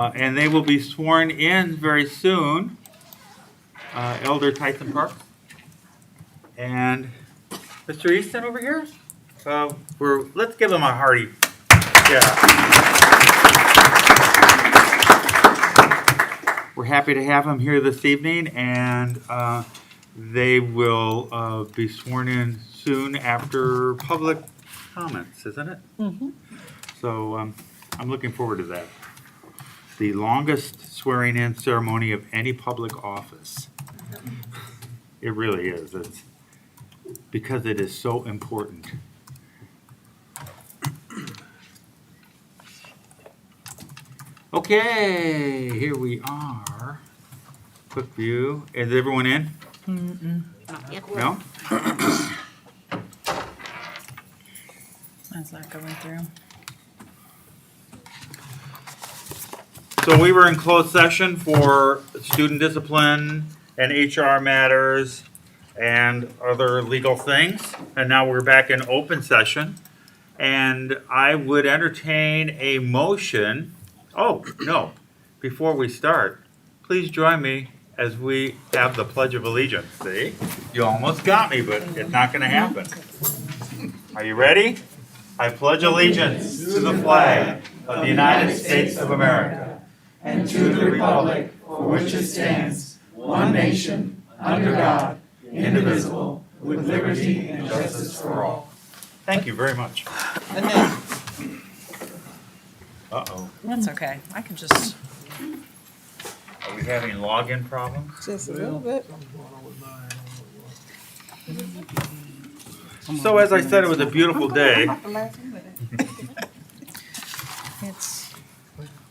And they will be sworn in very soon. Elder Tyson Parks. And Mr. Easton over here. Let's give him a hearty. We're happy to have him here this evening, and they will be sworn in soon after public comments, isn't it? Mm-hmm. So I'm looking forward to that. The longest swearing-in ceremony of any public office. It really is. It's because it is so important. Okay, here we are. Quick view. Is everyone in? No? Mine's not going through. So we were in closed session for student discipline and HR matters and other legal things. And now we're back in open session. And I would entertain a motion. Oh, no. Before we start, please join me as we have the Pledge of Allegiance. See? You almost got me, but it's not going to happen. Are you ready? I pledge allegiance to the flag of the United States of America and to the republic for which it stands, one nation, under God, indivisible, with liberty and justice for all. Thank you very much. And then, Uh-oh. that's okay. I can just. Are we having login problems? Just a little bit. So as I said, it was a beautiful day. It's.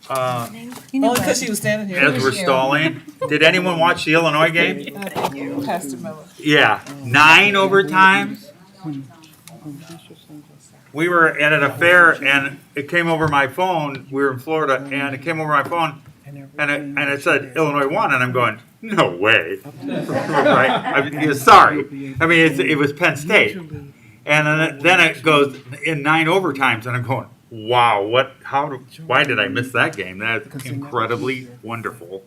Only Only because she was standing here. As we're stalling, did anyone watch the Illinois game? Thank you, Pastor Miller. Yeah, 9 overtimes. We were at an affair and it came over my phone. We were in Florida and it came over my phone and it said Illinois won and I'm going, no way. Right? Sorry. I mean, it was Penn State. And then it goes in 9 overtimes and I'm going, wow, why did I miss that game? That's incredibly wonderful.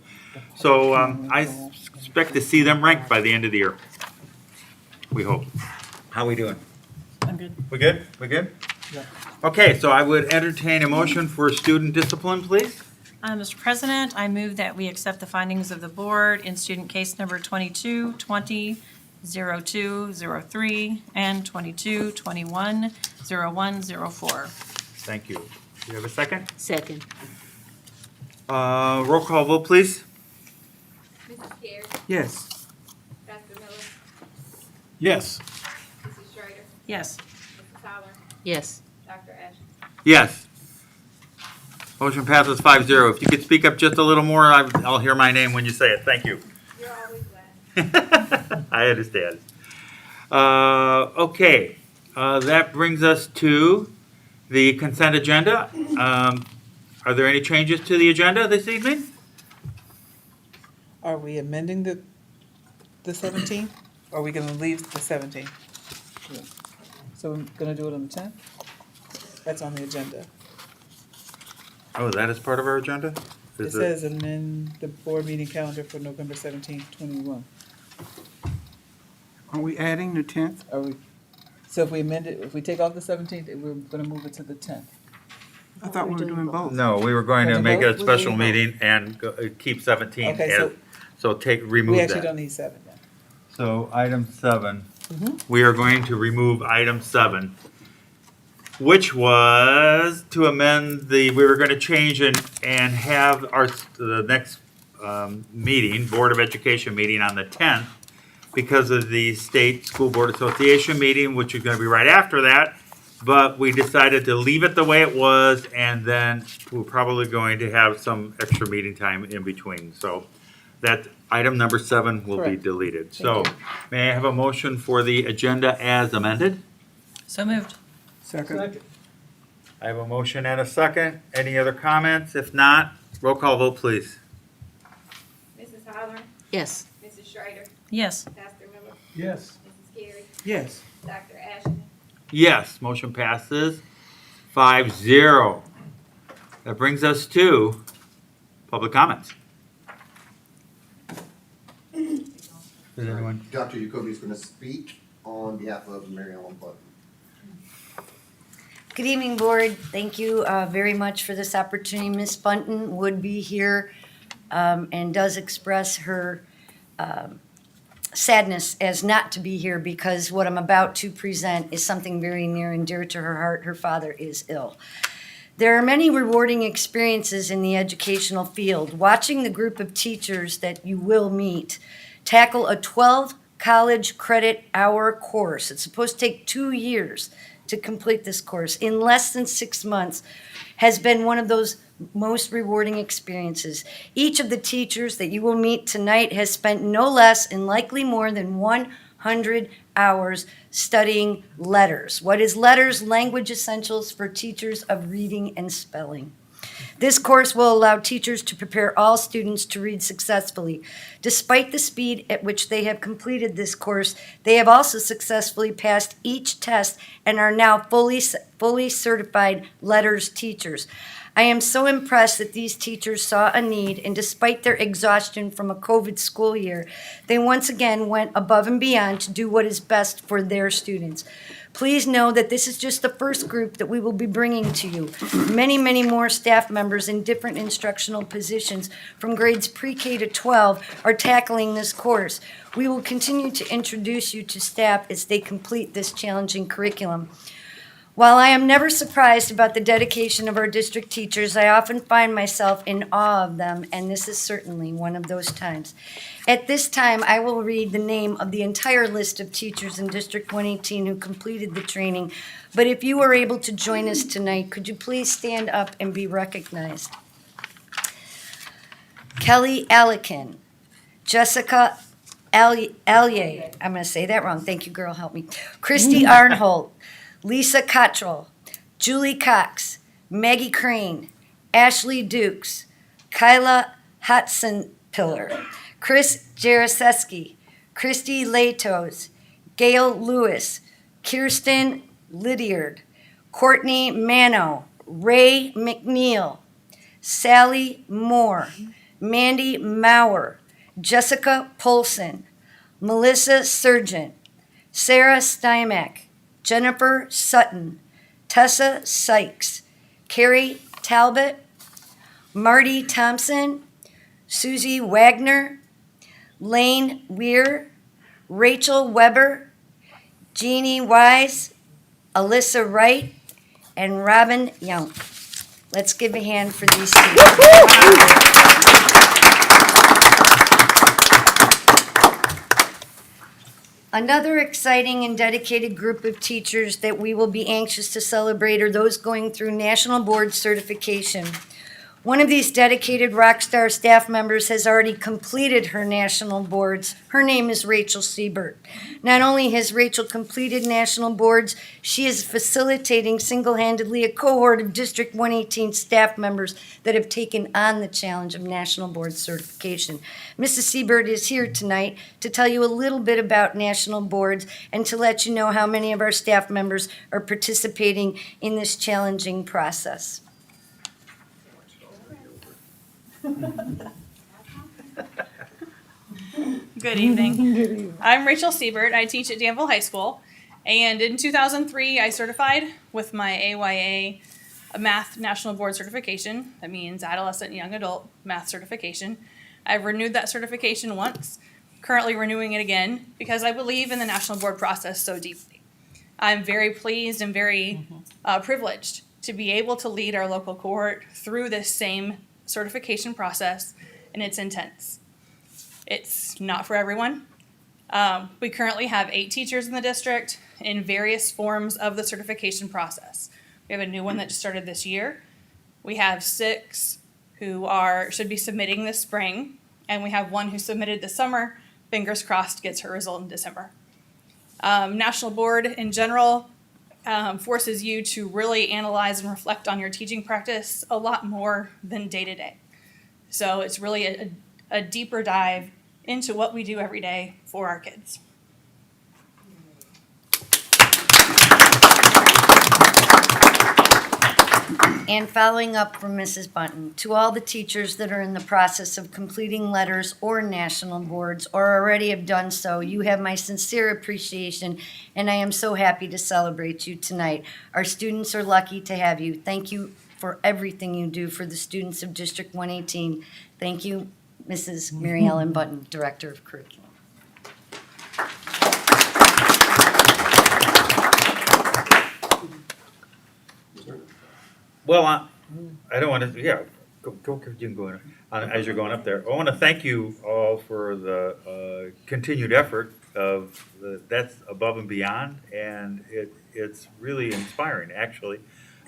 So I expect to see them ranked by the end of the year. We hope. How we doing? I'm good. We good? We good? Yeah. Okay, so I would entertain a motion for student discipline, please. Mr. President, I move that we accept the findings of the board in student case number 22-20-0203 and 22-21-0104. Thank you. Do you have a second? Second. Roll call vote, please. Mrs. Carey, Yes. Dr. Miller, Yes. Mrs. Schrader, Yes. Mrs. Holler, Yes. Dr. Ashton. Yes. Motion passes 5-0. If you could speak up just a little more, I'll hear my name when you say it. Thank you. You're always glad. I understand. Okay, that brings us to the consent agenda. Are there any changes to the agenda this evening? Are we amending the 17th? Or are we gonna leave the 17th? So we're gonna do it on the 10th? That's on the agenda. Oh, that is part of our agenda? It Is says amend the board meeting calendar for November 17th, 21. Are we adding the 10th? Are we, so if we amend it, if we take off the 17th, we're gonna move it to the 10th. I thought we were doing both. No, we were going to Wanna make it a vote? special meeting and keep 17 Okay, as, so remove We actually that. don't need 7 then. So item 7, Mhm. we are going to remove item 7, which was to amend we were going to change and have the next meeting, Board of Education meeting on the 10th because of the State School Board Association meeting, which is going to be right after that. But we decided to leave it the way it was, and then we're probably going to have some extra meeting time in between. So that item number 7 will be Correct. deleted. Thank So may I have a motion for the agenda as amended? So moved. Second. I have a motion and a second. Any other comments? If not, roll call vote, please. Mrs. Holler, Yes. Mrs. Schrader, Yes. Pastor Miller, Yes. Mrs. Carey, Yes. Dr. Ashton. Yes, motion passes 5-0. That brings us to Public comments? Does anyone? Dr. Jacoby is going to speak on behalf of Mary Ellen Button. Good evening, Board. Thank you very much for this opportunity. Ms. Bunton would be here and does express her sadness as not to be here because what I'm about to present is something very near and dear to her heart. Her father is ill. There are many rewarding experiences in the educational field. Watching the group of teachers that you will meet tackle a 12 college credit hour course. It's supposed to take 2 years to complete this course in less than 6 months has been one of those most rewarding experiences. Each of the teachers that you will meet tonight has spent no less and likely more than 100 hours studying letters. What is letters? Language essentials for teachers of reading and spelling. This course will allow teachers to prepare all students to read successfully. Despite the speed at which they have completed this course, they have also successfully passed each test and are now fully certified letters teachers. I am so impressed that these teachers saw a need, and despite their exhaustion from a COVID school year, they once again went above and beyond to do what is best for their students. Please know that this is just the first group that we will be bringing to you. Many, many more staff members in different instructional positions from grades pre-K to 12 are tackling this course. We will continue to introduce you to staff as they complete this challenging curriculum. While I am never surprised about the dedication of our district teachers, I often find myself in awe of them, and this is certainly one of those times. At this time, I will read the name of the entire list of teachers in District 118 who completed the training, but if you are able to join us tonight, could you please stand up and be recognized? Kelly Alikin, Jessica Allier, I'm going to say that wrong, thank you, girl, help me. Christy Arnholt, Lisa Cottrell, Julie Cox, Maggie Crane, Ashley Dukes, Kyla Hudson-Pillar, Chris Jaraseski, Christy Latos, Gail Lewis, Kirsten Lydiard, Courtney Mano, Ray McNeil, Sally Moore, Mandy Maurer, Jessica Polson, Melissa Surgeon, Sarah Stymack, Jennifer Sutton, Tessa Sykes, Carrie Talbot, Marty Thompson, Susie Wagner, Lane Weir, Rachel Weber, Jeannie Wise, Alyssa Wright, and Robin Young. Let's give a hand for these teachers. Another exciting and dedicated group of teachers that we will be anxious to celebrate are those going through National Board Certification. One of these dedicated rockstar staff members has already completed her national boards. Her name is Rachel Siebert. Not only has Rachel completed national boards, she is facilitating single-handedly a cohort of District 118 staff members that have taken on the challenge of national board certification. Mrs. Siebert is here tonight to tell you a little bit about national boards and to let you know how many of our staff members are participating in this challenging process. Good evening. I'm Rachel Siebert. I teach at Danville High School. And in 2003, I certified with my AYA Math National Board Certification. That means Adolescent and Young Adult Math Certification. I've renewed that certification once, currently renewing it again because I believe in the National Board process so deeply. I'm very pleased and very privileged to be able to lead our local cohort through this same certification process, and it's intense. It's not for everyone. We currently have 8 teachers in the district in various forms of the certification process. We have a new one that just started this year. We have 6 who should be submitting this spring, and we have 1 who submitted this summer. Fingers crossed gets her result in December. National Board in general forces you to really analyze and reflect on your teaching practice a lot more than day to day. So it's really a deeper dive into what we do every day for our kids. And following up from Mrs. Bunton, to all the teachers that are in the process of completing letters or national boards or already have done so, you have my sincere appreciation, and I am so happy to celebrate you tonight. Our students are lucky to have you. Thank you for everything you do for the students of District 118. Thank you, Mrs. Mary Ellen Bunton, Director of Curriculum. Well, I don't want to, yeah, you can go in, as you're going up there. I want to thank you all for the continued effort of, that's above and beyond, and it's really inspiring, actually.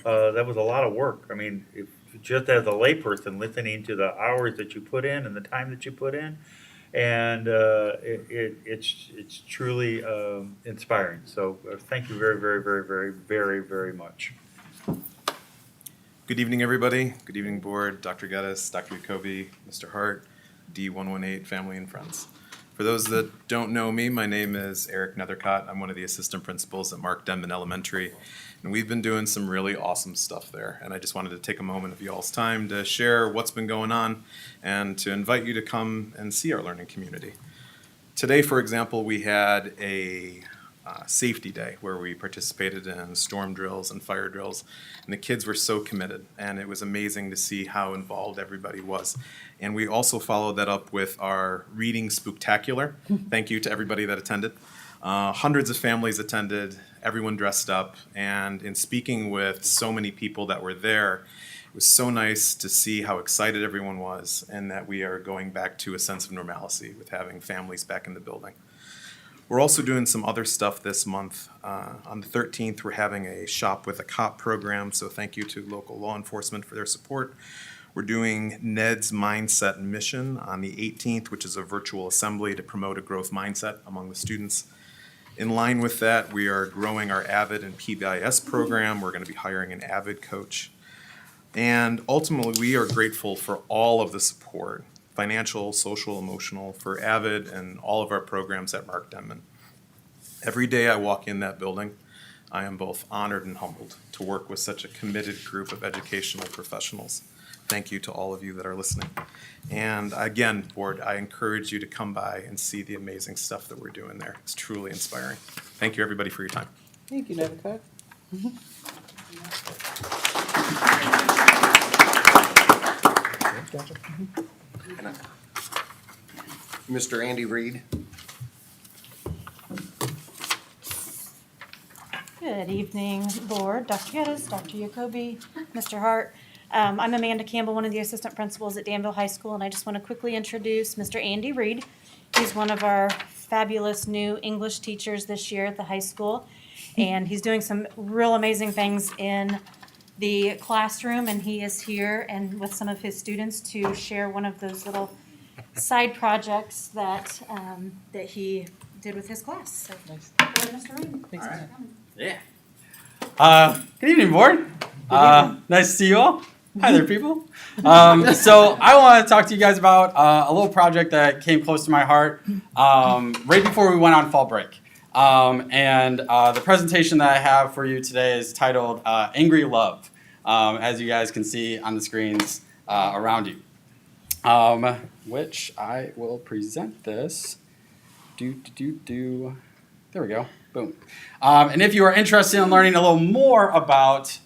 That was a lot of work. I mean, if, just as a layperson, listening to the hours that you put in and the time that you put in, and it's truly inspiring. So thank you very, very, very, very, very, very much. Good evening, everybody. Good evening, board, Dr. Geddes, Dr. Jacoby, Mr. Hart, D118 family and friends. For those that don't know me, my name is Eric Nethercott. I'm one of the assistant principals at Mark Denman Elementary, and we've been doing some really awesome stuff there. And I just wanted to take a moment of y'all's time to share what's been going on and to invite you to come and see our learning community. Today, for example, we had a safety day where we participated in storm drills and fire drills, and the kids were so committed, and it was amazing to see how involved everybody was. And we also followed that up with our reading spooktacular. Thank you to everybody that attended. Hundreds of families attended, everyone dressed up, and in speaking with so many people that were there, it was so nice to see how excited everyone was and that we are going back to a sense of normalcy with having families back in the building. We're also doing some other stuff this month. On the 13th, we're having a Shop with a Cop program, so thank you to local law enforcement for their support. We're doing Ned's Mindset Mission on the 18th, which is a virtual assembly to promote a growth mindset among the students. In line with that, we are growing our AVID and PBIS program. We're going to be hiring an AVID coach. And ultimately, we are grateful for all of the support, financial, social, emotional, for AVID and all of our programs at Mark Denman. Every day I walk in that building, I am both honored and humbled to work with such a committed group of educational professionals. Thank you to all of you that are listening. And again, board, I encourage you to come by and see the amazing stuff that we're doing there. It's truly inspiring. Thank you, everybody, for your time. Thank you, Nethercott. Mr. Andy Reed. Good evening, board, Dr. Geddes, Dr. Jacoby, Mr. Hart. I'm Amanda Campbell, one of the assistant principals at Danville High School, and I just want to quickly introduce Mr. Andy Reed. He's one of our fabulous new English teachers this year at the high school, and he's doing some real amazing things in the classroom, and he is here and with some of his students to share one of those little side projects that that he did with his class. So, Nice. Mr. Reed. Thanks, man. Yeah. Good evening, board. Nice to see you all. Hi there, people. So I want to talk to you guys about a little project that came close to my heart right before we went on fall break. And the presentation that I have for you today is titled Angry Love, as you guys can see on the screens around you, which I will present this. There we go. Boom. And if you are interested in learning a little more about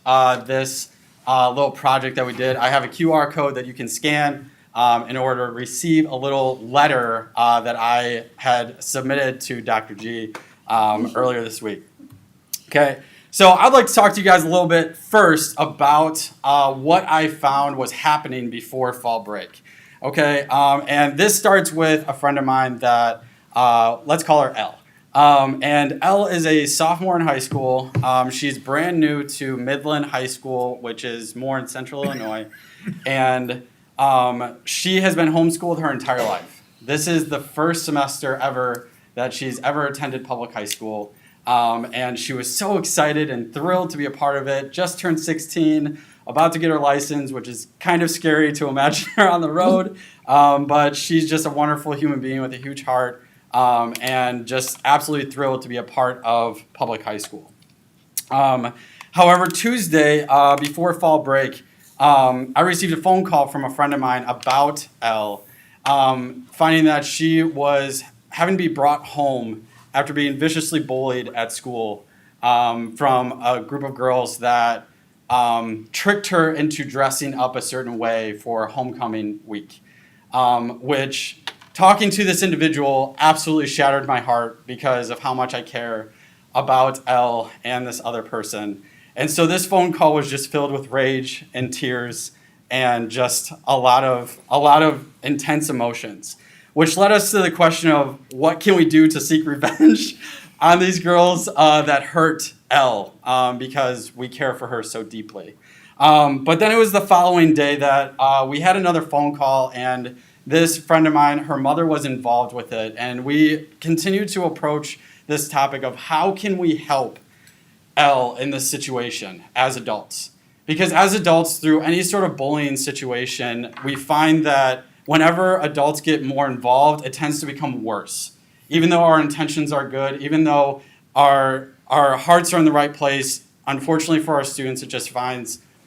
this little project that we did, I have a QR code that you can scan in order to receive a little letter that I had submitted to Dr. G earlier this week. Okay, so I'd like to talk to you guys a little bit first about what I found was happening before fall break. Okay, and this starts with a friend of mine that, let's call her Elle. And Elle is a sophomore in high school. She's brand new to Midland High School, which is more in central Illinois. And she has been homeschooled her entire life. This is the first semester ever that she's ever attended public high school. And she was so excited and thrilled to be a part of it. Just turned 16, about to get her license, which is kind of scary to imagine her on the road. But she's just a wonderful human being with a huge heart. And just absolutely thrilled to be a part of public high school. However, Tuesday, before fall break, I received a phone call from a friend of mine about Elle, finding that she was having to be brought home after being viciously bullied at school from a group of girls that tricked her into dressing up a certain way for homecoming week, which, talking to this individual, absolutely shattered my heart because of how much I care about Elle and this other person. And so this phone call was just filled with rage and tears and just a lot of intense emotions, which led us to the question of what can we do to seek revenge on these girls that hurt Elle, because we care for her so deeply. But then it was the following day that we had another phone call, and this friend of mine, her mother was involved with it, and we continued to approach this topic of how can we help Elle in this situation as adults. Because as adults, through any sort of bullying situation, we find that whenever adults get more involved, it tends to become worse. Even though our intentions are good, even though our hearts are in the right place, unfortunately for our students, we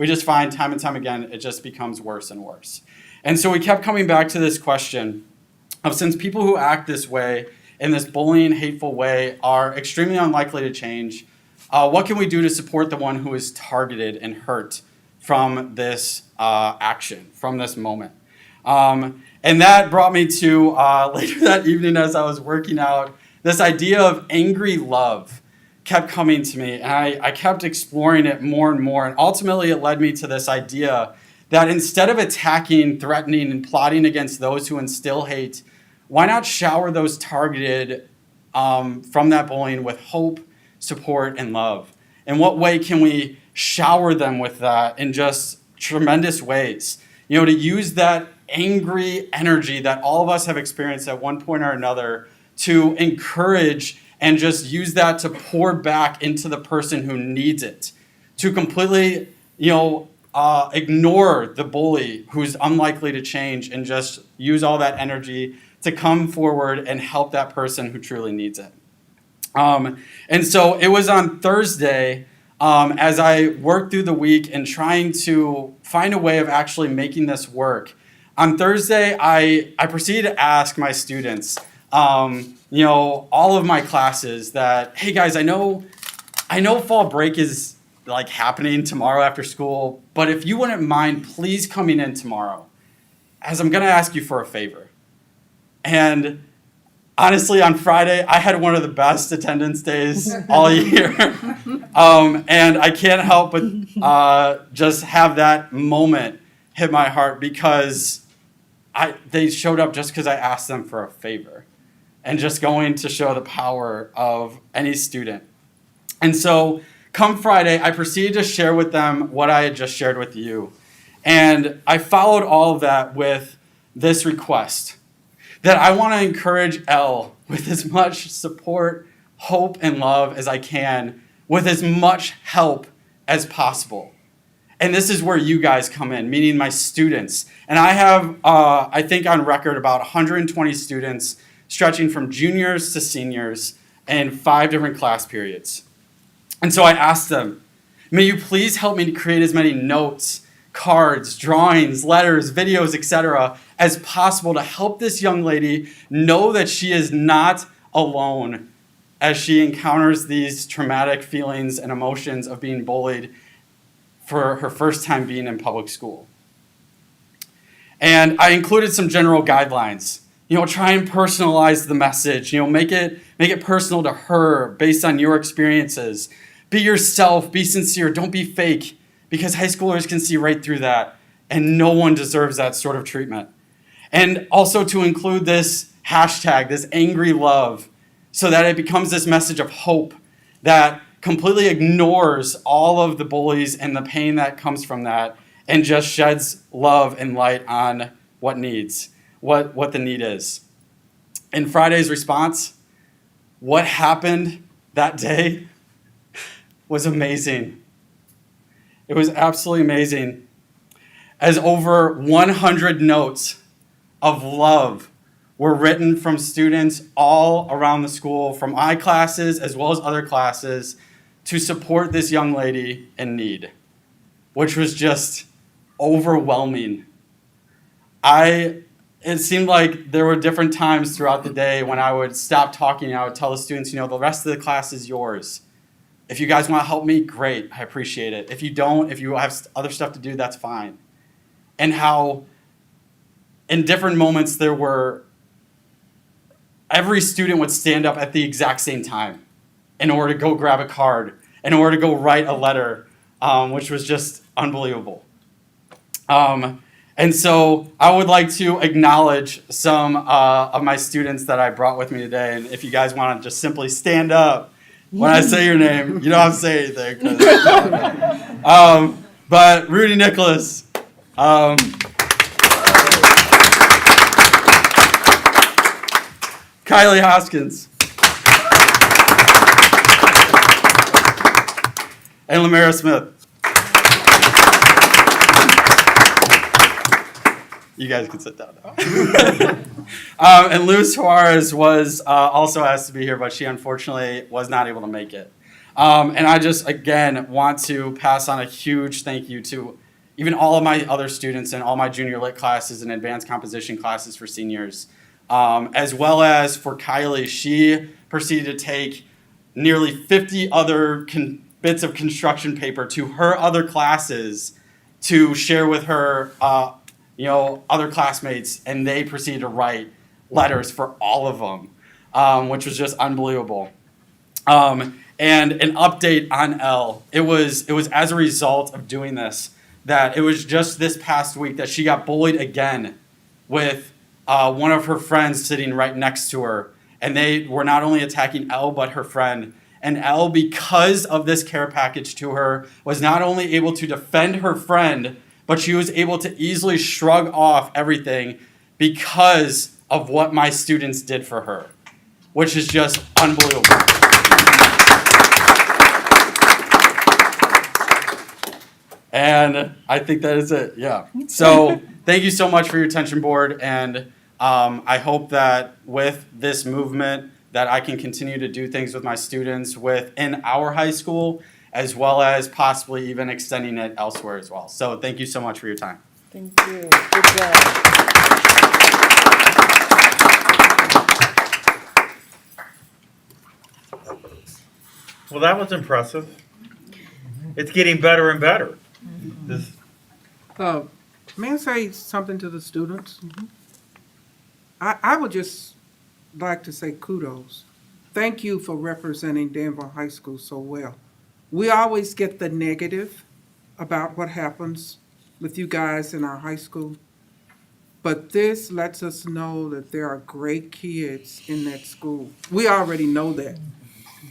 just find time and time again, it just becomes worse and worse. And so we kept coming back to this question of, since people who act this way, in this bullying, hateful way, are extremely unlikely to change, what can we do to support the one who is targeted and hurt from this action, from this moment? And that brought me to, later that evening as I was working out, this idea of angry love kept coming to me. And I kept exploring it more and more. And ultimately it led me to this idea that instead of attacking, threatening, and plotting against those who instill hate, why not shower those targeted from that bullying with hope, support, and love? In what way can we shower them with that in just tremendous ways? You know, to use that angry energy that all of us have experienced at one point or another to encourage and just use that to pour back into the person who needs it, to completely, ignore the bully who's unlikely to change and just use all that energy to come forward and help that person who truly needs it. And so it was on Thursday, as I worked through the week and trying to find a way of actually making this work. On Thursday, I proceeded to ask my students, all of my classes that, hey guys, I know fall break is like happening tomorrow after school, but if you wouldn't mind, please coming in tomorrow, as I'm going to ask you for a favor. And honestly, on Friday, I had one of the best attendance days all year. And I can't help but just have that moment hit my heart because they showed up just because I asked them for a favor, and just going to show the power of any student. And so come Friday, I proceeded to share with them what I had just shared with you. And I followed all of that with this request, that I want to encourage Elle with as much support, hope, and love as I can, with as much help as possible. And this is where you guys come in, meaning my students. And I have, I think on record, about 120 students stretching from juniors to seniors in 5 different class periods. And so I asked them, may you please help me to create as many notes, cards, drawings, letters, videos, etc. as possible to help this young lady know that she is not alone as she encounters these traumatic feelings and emotions of being bullied for her first time being in public school. And I included some general guidelines. Try and personalize the message. Make it personal to her based on your experiences. Be yourself, be sincere, don't be fake, because high schoolers can see right through that, and no one deserves that sort of treatment. And also to include this hashtag, this angry love, so that it becomes this message of hope that completely ignores all of the bullies and the pain that comes from that, and just sheds love and light on what the need is. In Friday's response, what happened that day was amazing. It was absolutely amazing, as over 100 notes of love were written from students all around the school, from my classes as well as other classes, to support this young lady in need, which was just overwhelming. It seemed like there were different times throughout the day when I would stop talking and I would tell the students, the rest of the class is yours. If you guys want to help me, great, I appreciate it. If you don't, if you have other stuff to do, that's fine. And how in different moments every student would stand up at the exact same time in order to go grab a card, in order to go write a letter, which was just unbelievable. And so I would like to acknowledge some of my students that I brought with me today. And if you guys want to just simply stand up when I say your name, you don't have to say anything. But Rudy Nicholas, Kylie Hoskins, and Lamara Smith. You guys can sit down now. And Luz Suarez was also asked to be here, but she unfortunately was not able to make it. And I just, again, want to pass on a huge thank you to even all of my other students and all my junior lit classes and advanced composition classes for seniors. As well as for Kylie, she proceeded to take nearly 50 other bits of construction paper to her other classes to share with her other classmates, and they proceeded to write letters for all of them, which was just unbelievable. And an update on Elle. It was as a result of doing this that it was just this past week that she got bullied again with one of her friends sitting right next to her. And they were not only attacking Elle, but her friend. And Elle, because of this care package to her, was not only able to defend her friend, but she was able to easily shrug off everything because of what my students did for her, which is just unbelievable. And I think that is it, yeah. So thank you so much for your attention, board, and I hope that with this movement that I can continue to do things with my students within our high school, as well as possibly even extending it elsewhere as well. So thank you so much for your time. Thank you. Good job. Well, that was impressive. It's getting better and better. This, May I say something to the students? I would just like to say kudos. Thank you for representing Danville High School so well. We always get the negative about what happens with you guys in our high school, but this lets us know that there are great kids in that school. We already know that,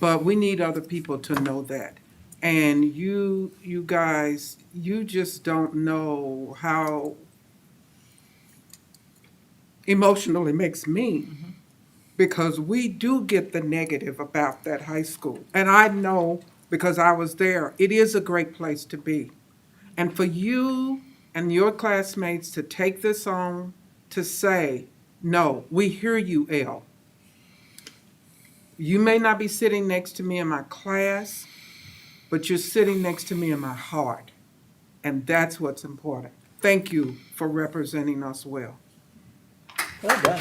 but we need other people to know that. And you guys, you just don't know how emotional it makes me, because we do get the negative about that high school. And I know, because I was there, it is a great place to be. And for you and your classmates to take this on, to say, no, we hear you, Elle. You may not be sitting next to me in my class, but you're sitting next to me in my heart. And that's what's important. Thank you for representing us well. Well done.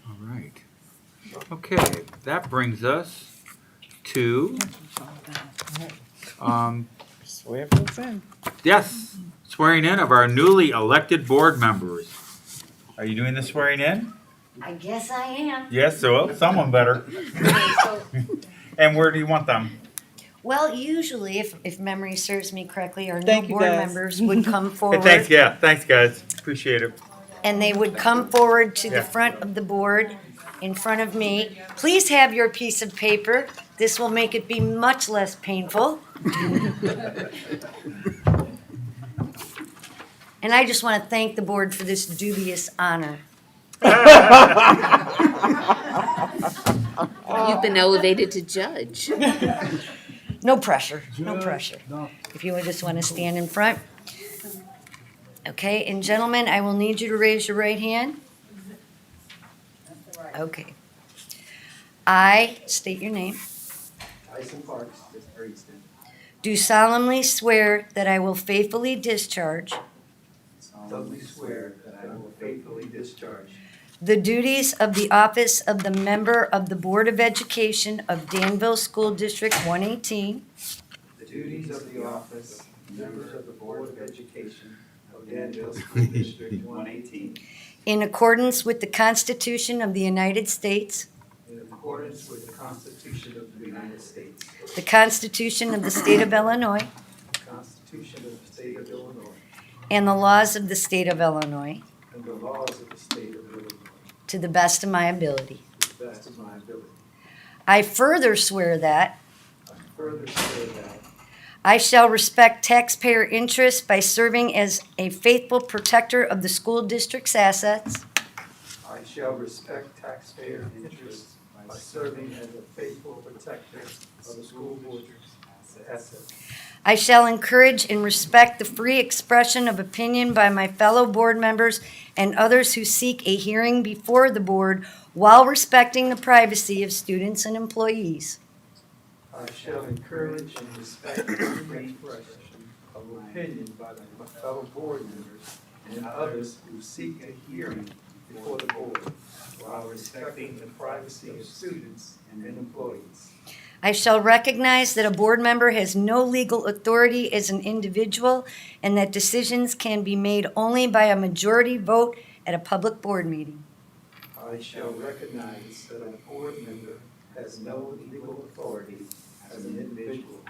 all right. Okay, that brings us to, Swear folks in. yes, swearing in of our newly elected board members. Are you doing the swearing in? I guess I am. Yes, so someone better. And where do you want them? Well, usually, if memory serves me correctly, our Thank new you, board guys. members would come Hey, forward. thanks guys, appreciate it. And they would come forward to Yeah. the front of the board in front of me. Please have your piece of paper. This will make it be much less painful. And I just want to thank the board for this dubious honor. You've been elevated to judge. No pressure, no pressure. If you would just want to stand in front. Okay, and gentlemen, I will need you to raise your right hand. Okay. I state your name. Tyson Parks, Christopher Easton. Do solemnly swear that I will faithfully discharge Solemnly swear that I will faithfully discharge the duties of the office of the member of the Board of Education of Danville School District 118 the duties of the office of members of the Board of Education of Danville School District 118 in accordance with the Constitution of the United States, in accordance with the Constitution of the United States, the Constitution of the State of Illinois, the Constitution of the State of Illinois, and the laws of the State of Illinois, and the laws of the State of Illinois, to the best of my ability. to the best of my ability. I further swear that I further swear that I shall respect taxpayer interests by serving as a faithful protector of the school district's assets, I shall respect taxpayer interests by serving as a faithful protector of the school district's assets. I shall encourage and respect the free expression of opinion by my fellow board members and others who seek a hearing before the board while respecting the privacy of students and employees. I shall encourage and respect the free expression of opinion by my fellow board members and others who seek a hearing before the board while respecting the privacy of students and employees. I shall recognize that a board member has no legal authority as an individual and that decisions can be made only by a majority vote at a public board meeting. I shall recognize that a board member has no legal authority as an individual,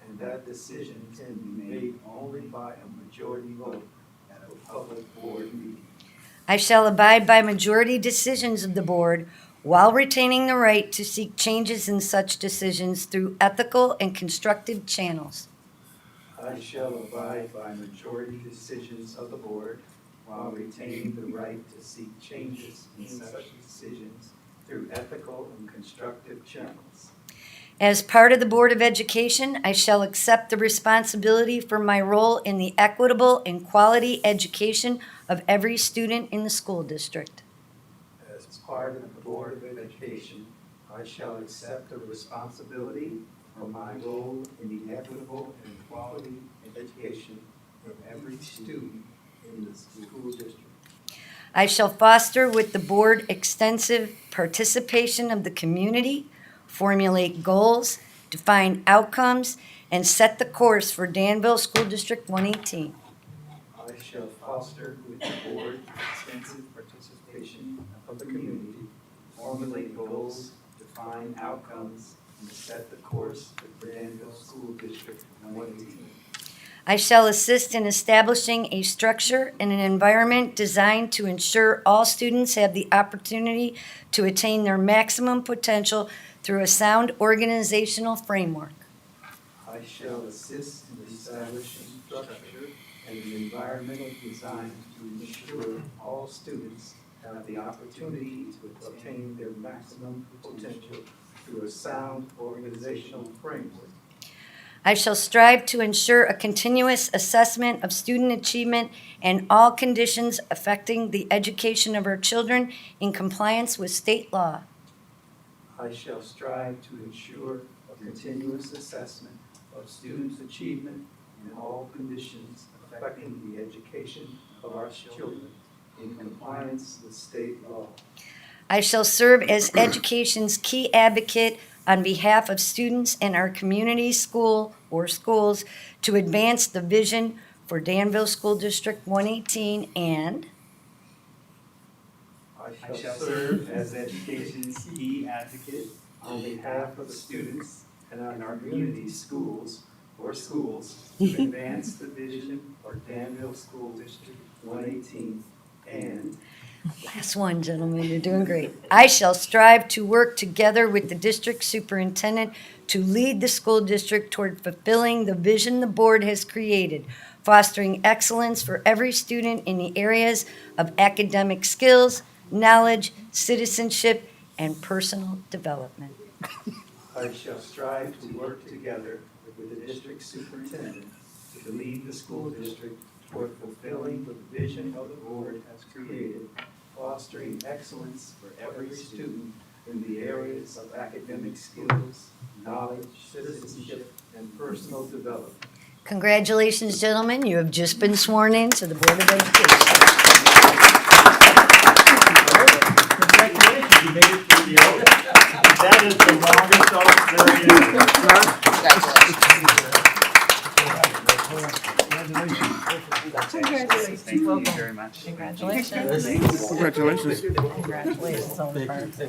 and that decision can be made only by a majority vote at a public board meeting. I shall abide by majority decisions of the board while retaining the right to seek changes in such decisions through ethical and constructive channels. I shall abide by majority decisions of the board while retaining the right to seek changes in such decisions through ethical and constructive channels. As part of the Board of Education, I shall accept the responsibility for my role in the equitable and quality education of every student in the school district. As part of the Board of Education, I shall accept the responsibility for my role in the equitable and quality education of every student in the school district. I shall foster with the board extensive participation of the community, formulate goals, define outcomes, and set the course for Danville School District 118. I shall foster with the board extensive participation of the community, formulate goals, define outcomes, and set the course for Danville School District 118. I shall assist in establishing a structure and an environment designed to ensure all students have the opportunity to attain their maximum potential through a sound organizational framework. I shall assist in establishing structure and an environmental design to ensure all students have the opportunity to attain their maximum potential through a sound organizational framework. I shall strive to ensure a continuous assessment of student achievement and all conditions affecting the education of our children in compliance with state law. I shall strive to ensure a continuous assessment of students' achievement in all conditions affecting the education of our children in compliance with state law. I shall serve as education's key advocate on behalf of students in our community school or schools to advance the vision for Danville School District 118 and I shall serve as education's key advocate on behalf of the students in our community schools or schools to advance the vision for Danville School District 118 and last one, gentlemen, you're doing great. I shall strive to work together with the district superintendent to lead the school district toward fulfilling the vision the board has created, fostering excellence for every student in the areas of academic skills, knowledge, citizenship, and personal development. I shall strive to work together with the district superintendent to lead the school district toward fulfilling the vision of the board has created, fostering excellence for every student in the areas of academic skills, knowledge, citizenship, and personal development. Congratulations, gentlemen. You have just been sworn in to the Board of Education. Congratulations, you made it through the oath. That is the longest oath there is. Congratulations. Thank you very much. Congratulations. Congratulations. Congratulations on the first.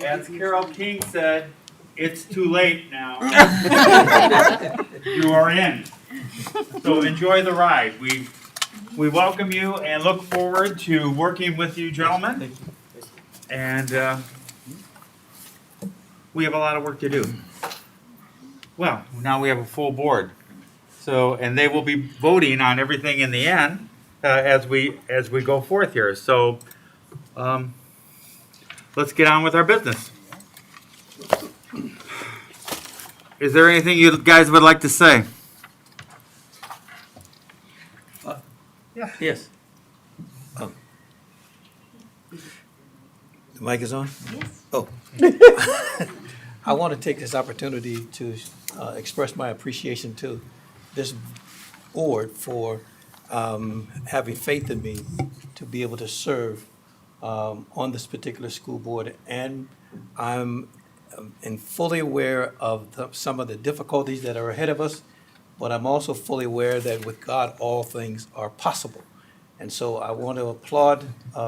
As Carol King said, it's too late now. You are in. So enjoy the ride. We welcome you and look forward to working with you, gentlemen. And we have a lot of work to do. Well, now we have a full board. So, and they will be voting on everything in the end as we go forth here. So, let's get on with our business. Is there anything you guys would like to say? Yes. The mic is on? Yes. Oh. I want to take this opportunity to express my appreciation to this board for having faith in me to be able to serve on this particular school board. And I'm fully aware of some of the difficulties that are ahead of us, but I'm also fully aware that with God, all things are possible. And so I want to applaud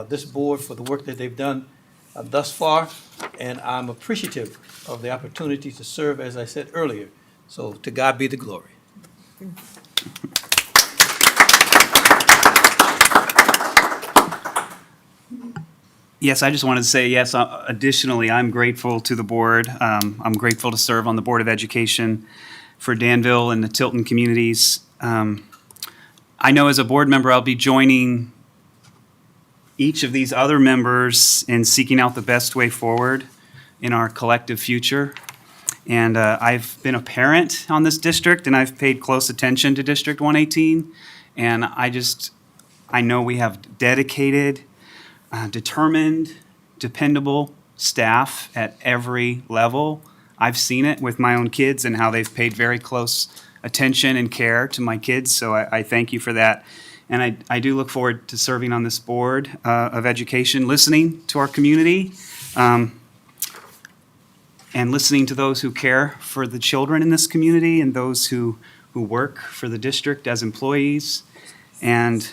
this board for the work that they've done thus far, and I'm appreciative of the opportunity to serve, as I said earlier. So to God be the glory. Yes, I just wanted to say yes. Additionally, I'm grateful to the board. I'm grateful to serve on the Board of Education for Danville and the Tilton communities. I know as a board member, I'll be joining each of these other members in seeking out the best way forward in our collective future. And I've been a parent on this district, and I've paid close attention to District 118. And I know we have dedicated, determined, dependable staff at every level. I've seen it with my own kids and how they've paid very close attention and care to my kids, so I thank you for that. And I do look forward to serving on this board of education, listening to our community, and listening to those who care for the children in this community and those who work for the district as employees, and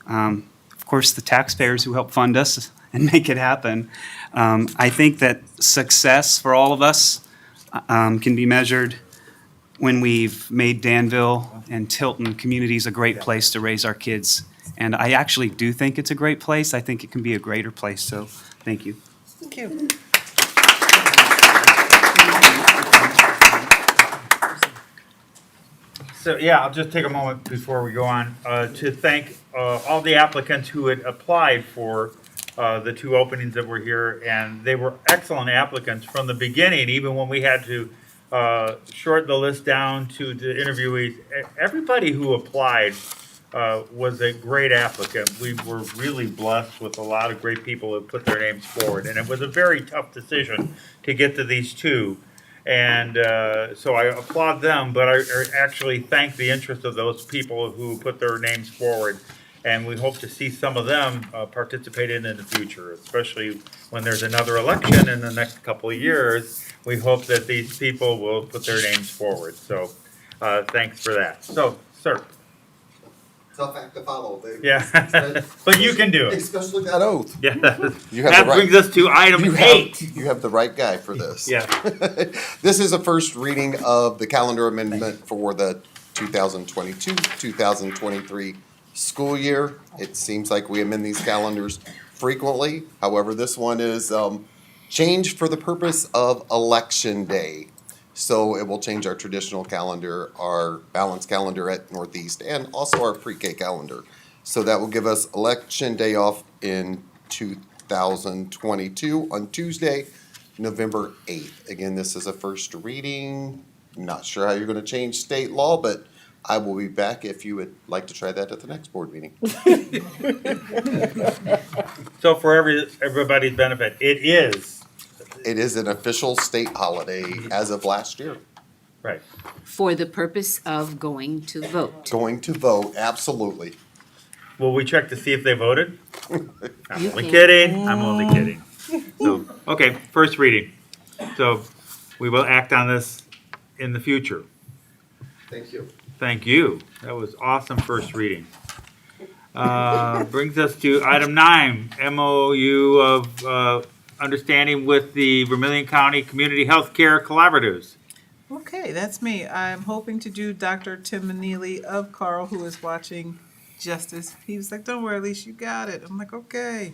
of course the taxpayers who help fund us and make it happen. I think that success for all of us can be measured when we've made Danville and Tilton communities a great place to raise our kids. And I actually do think it's a great place. I think it can be a greater place, so thank you. Thank you. So, yeah, I'll just take a moment before we go on to thank all the applicants who had applied for the two openings that were here. And they were excellent applicants from the beginning, even when we had to shorten the list down to the interviewees. Everybody who applied was a great applicant. We were really blessed with a lot of great people who put their names forward. And it was a very tough decision to get to these two. And so I applaud them, but I actually thank the interest of those people who put their names forward. And we hope to see some of them participate in the future, especially when there's another election in the next couple of years. We hope that these people will put their names forward. So thanks for that. So, sir. Tough act to follow, baby. Yeah, but you can do it. Especially that oath. Yeah, You have that the right, brings us to item 8. You have the right guy for this. Yeah. This is a first reading of the calendar amendment for the 2022-2023 school year. It seems like we amend these calendars frequently. However, this one is changed for the purpose of Election Day. So it will change our traditional calendar, our balanced calendar at Northeast, and also our pre-K calendar. So that will give us Election Day off in 2022 on Tuesday, November 8th. Again, this is a first reading. Not sure how you're going to change state law, but I will be back if you would like to try that at the next board meeting. So for everybody's benefit, it is, It is an official state holiday as of last year. right. For the purpose of going to vote. Going to vote, absolutely. Will we check to see if they voted? I'm You only can. kidding, I'm only kidding. So, okay, first reading. So we will act on this in the future. Thank you. Thank you. That was awesome first reading. Brings us to item 9, MOU of understanding with the Vermilion County Community Healthcare Collaboratives. Okay, that's me. I'm hoping to do Dr. Tim Manili of Carl, who is watching Justice. He was like, don't worry, Elise, you got it. I'm like, okay.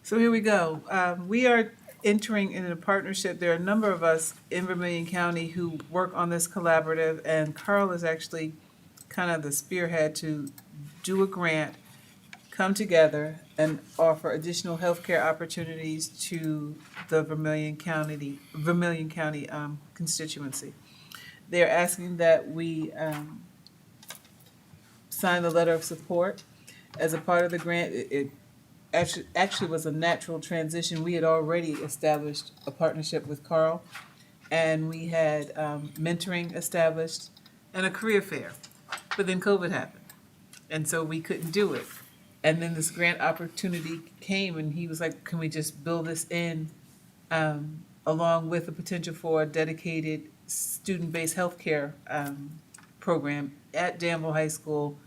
So here we go. We are entering in a partnership. There are a number of us in Vermilion County who work on this collaborative, and Carl is actually kind of the spearhead to do a grant, come together, and offer additional healthcare opportunities to the Vermilion County constituency. They're asking that we sign the letter of support. As a part of the grant, it actually was a natural transition. We had already established a partnership with Carl, and we had mentoring established and a career fair. But then COVID happened, and so we couldn't do it. And then this grant opportunity came, and he was like, can we just build this in along with the potential for a dedicated student-based healthcare program at Danville High School,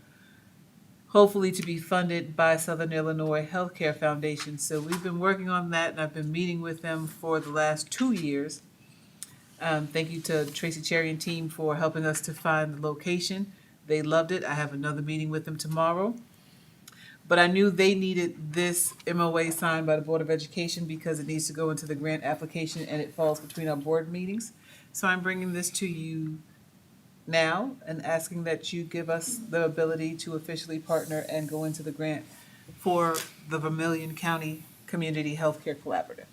hopefully to be funded by Southern Illinois Healthcare Foundation. So we've been working on that, and I've been meeting with them for the last 2 years. Thank you to Tracy Cherry and team for helping us to find the location. They loved it. I have another meeting with them tomorrow. But I knew they needed this MOA signed by the Board of Education because it needs to go into the grant application and it falls between our board meetings. So I'm bringing this to you now and asking that you give us the ability to officially partner and go into the grant for the Vermilion County Community Healthcare Collaborative.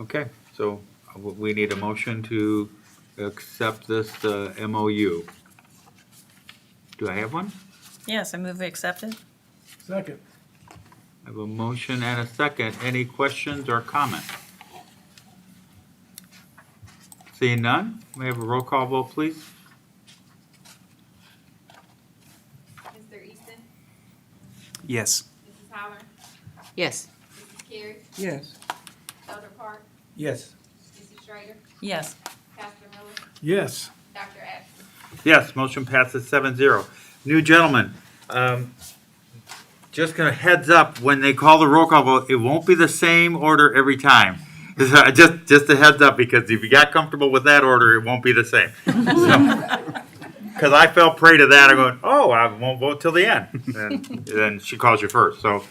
Okay, so we need a motion to accept this MOU. Do I have one? Yes, I move we accept it. Second. I have a motion and a second. Any questions or comments? Seeing none, may I have a roll call vote, please? Mr. Easton, Yes. Mrs. Holler, Yes. Mrs. Carey, Yes. Elder Park, Yes. Mrs. Schrader, Yes. Pastor Miller, Yes. Dr. Ashton. Yes, motion passes 7-0. New gentlemen, just gonna heads up, when they call the roll call vote, it won't be the same order every time. Just a heads up, because if you got comfortable with that order, it won't be the same. Because I fell prey to that, I'm going, oh, I won't vote till the end. And then she calls you first, so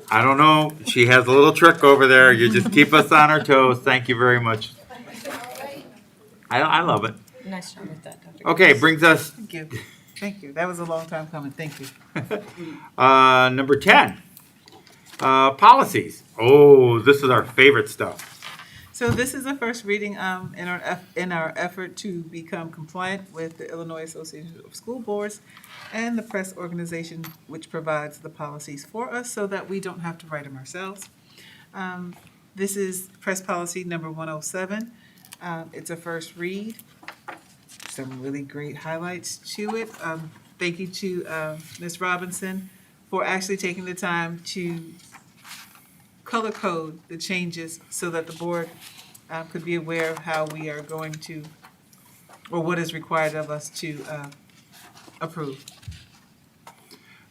I don't know, she has a little trick over there, you just keep us on our toes, thank you very much. I love it. Nice job with that, Dr. Okay, brings us Thank you. Thank you. That was a long time coming. Thank you. number 10, policies. Oh, this is our favorite stuff. So this is the first reading in our effort to become compliant with the Illinois Association of School Boards and the press organization which provides the policies for us so that we don't have to write them ourselves. This is press policy number 107. It's a first read. Some really great highlights to it. Thank you to Ms. Robinson for actually taking the time to color code the changes so that the board could be aware of how we are going to, or what is required of us to approve.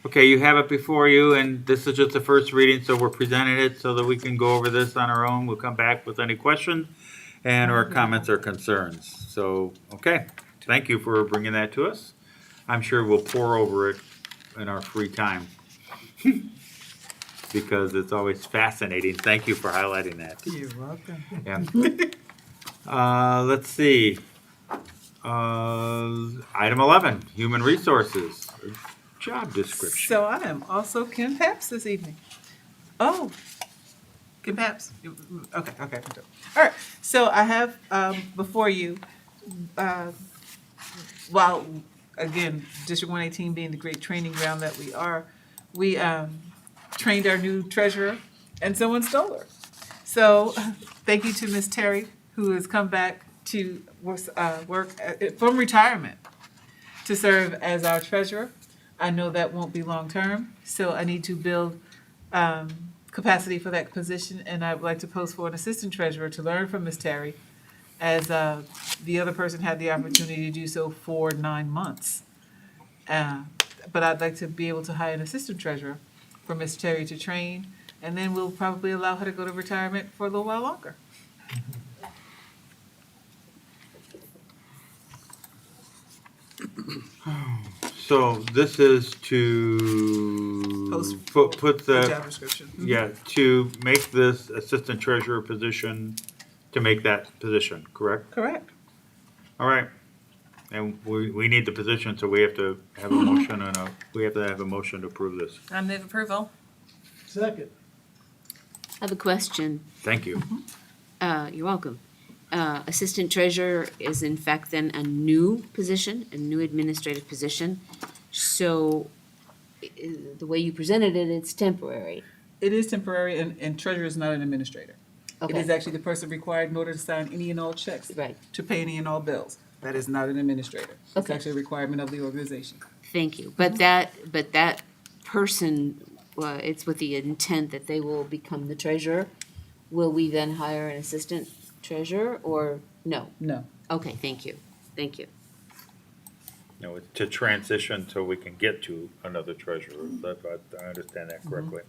Okay, you have it before you, and this is just the first reading, so we're presenting it so that we can go over this on our own. We'll come back with any questions and or comments or concerns. So, okay, thank you for bringing that to us. I'm sure we'll pore over it in our free time because it's always fascinating. Thank you for highlighting that. You're welcome. Yeah. Let's see. Item 11, human resources, job description. So I am also Kim Paps this evening. Oh, Kim Paps. Okay. All right. So I have before you, while again, District 118 being the great training ground that we are, we trained our new treasurer and someone stole her. So thank you to Ms. Terry, who has come back to work from retirement to serve as our treasurer. I know that won't be long-term, so I need to build capacity for that position, and I would like to post for an assistant treasurer to learn from Ms. Terry, as the other person had the opportunity to do so for 9 months. But I'd like to be able to hire an assistant treasurer for Ms. Terry to train, and then we'll probably allow her to go to retirement for a little while longer. So this is to Post put The the, job description. yeah, to make this assistant treasurer position, to make that position, correct? Correct. All right. And we need the position, so we have to have a motion we have to have a motion to approve this. I move approval. Second. I have a question. Thank you. You're welcome. Assistant treasurer is in fact then a new position, a new administrative position. So the way you presented it, it's temporary. It is temporary, and treasurer is not an administrator. It Okay. is actually the person required in order to sign any and all checks. Right. To pay any and all bills. That is not an administrator. It's Okay. actually a requirement of the organization. Thank you. But that person, it's with the intent that they will become the treasurer. Will we then hire an assistant treasurer or no? No. Okay, thank you. Thank you. No, it's to transition so we can get to another treasurer. If I understand that correctly.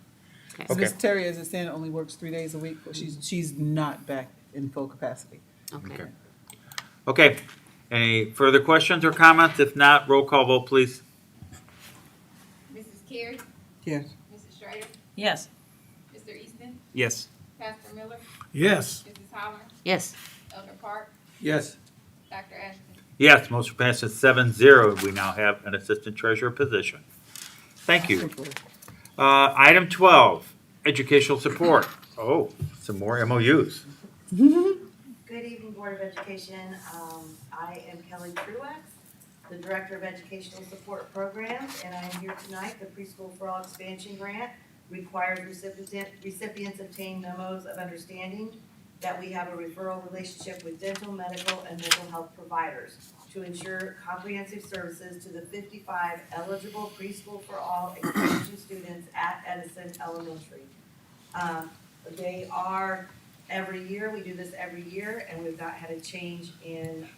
Okay. Ms. Terry, as it stands, only works 3 days a week, but she's not back in full capacity. Okay. Okay. Any further questions or comments? If not, roll call vote, please. Mrs. Carey, Yes. Mrs. Schrader, Yes. Mr. Easton, Yes. Pastor Miller, Yes. Mrs. Holler, Yes. Elder Park, Yes. Dr. Ashton. Yes, motion passes 7-0. We now have an assistant treasurer position. Thank you. Item 12, educational support. Oh, some more MOUs. Good evening, Board of Education. I am Kelly Truax, the Director of Educational Support Programs, and I am here tonight. The Preschool for All Expansion Grant requires recipients obtain memos of understanding that we have a referral relationship with dental, medical, and mental health providers to ensure comprehensive services to the 55 eligible Preschool for All Expansion students at Edison Elementary. They are every year, we do this every year, and we've not had a change in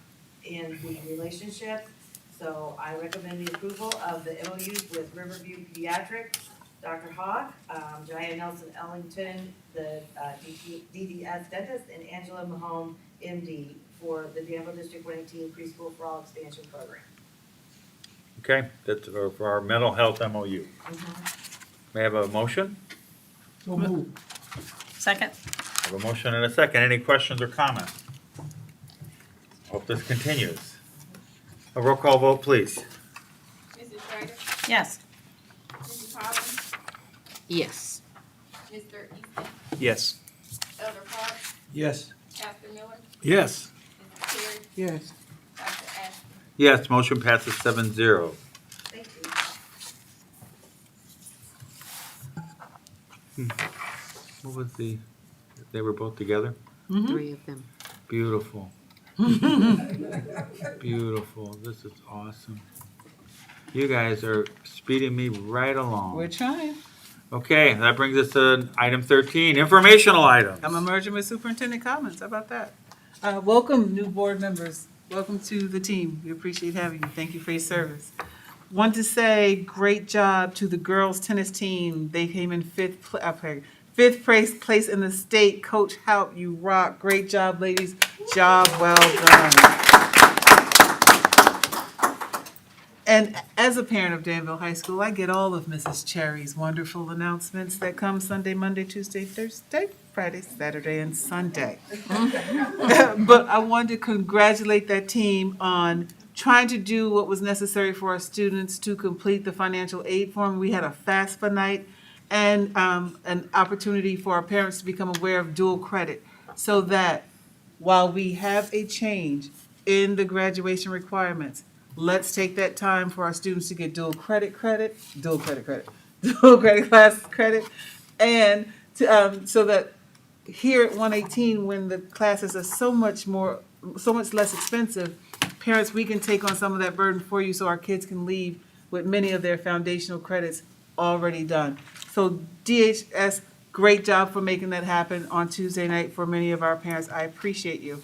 the relationship. So I recommend the approval of the MOUs with Riverview Pediatrics, Dr. Hawk, Jaya Nelson Ellington, the DDS dentist, and Angela Mahone, MD, for the Danville District 118 Preschool for All Expansion Program. Okay, that's for our mental health MOU. May I have a motion? So move. Second. I have a motion and a second. Any questions or comments? Hope this continues. A roll call vote, please. Mrs. Schrader, Yes. Mrs. Holler, Yes. Mr. Easton, Yes. Elder Park, Yes. Pastor Miller, Yes. Mrs. Carey, Yes. Dr. Ashton. Yes, motion passes 7-0. Thank you. What was they were both together? 3 of them. Beautiful. Beautiful. This is awesome. You guys are speeding me right along. We're trying. Okay, that brings us to item 13, informational items. I'm emerging with superintendent comments. How about that? Welcome, new board members. Welcome to the team. We appreciate having you. Thank you for your service. Want to say great job to the girls tennis team. They came in fifth place in the state. Coach Haupt, you rock. Great job, ladies. Job well done. And as a parent of Danville High School, I get all of Mrs. Cherry's wonderful announcements that come Sunday, Monday, Tuesday, Thursday, Friday, Saturday, and Sunday. But I wanted to congratulate that team on trying to do what was necessary for our students to complete the financial aid form. We had a FAFSA night and an opportunity for our parents to become aware of dual credit, so that while we have a change in the graduation requirements, Let's take that time for our students to get dual credit, dual class credit, and so that here at 118, when the classes are so much less expensive, parents, we can take on some of that burden for you so our kids can leave with many of their foundational credits already done. So DHS, great job for making that happen on Tuesday night for many of our parents. I appreciate you.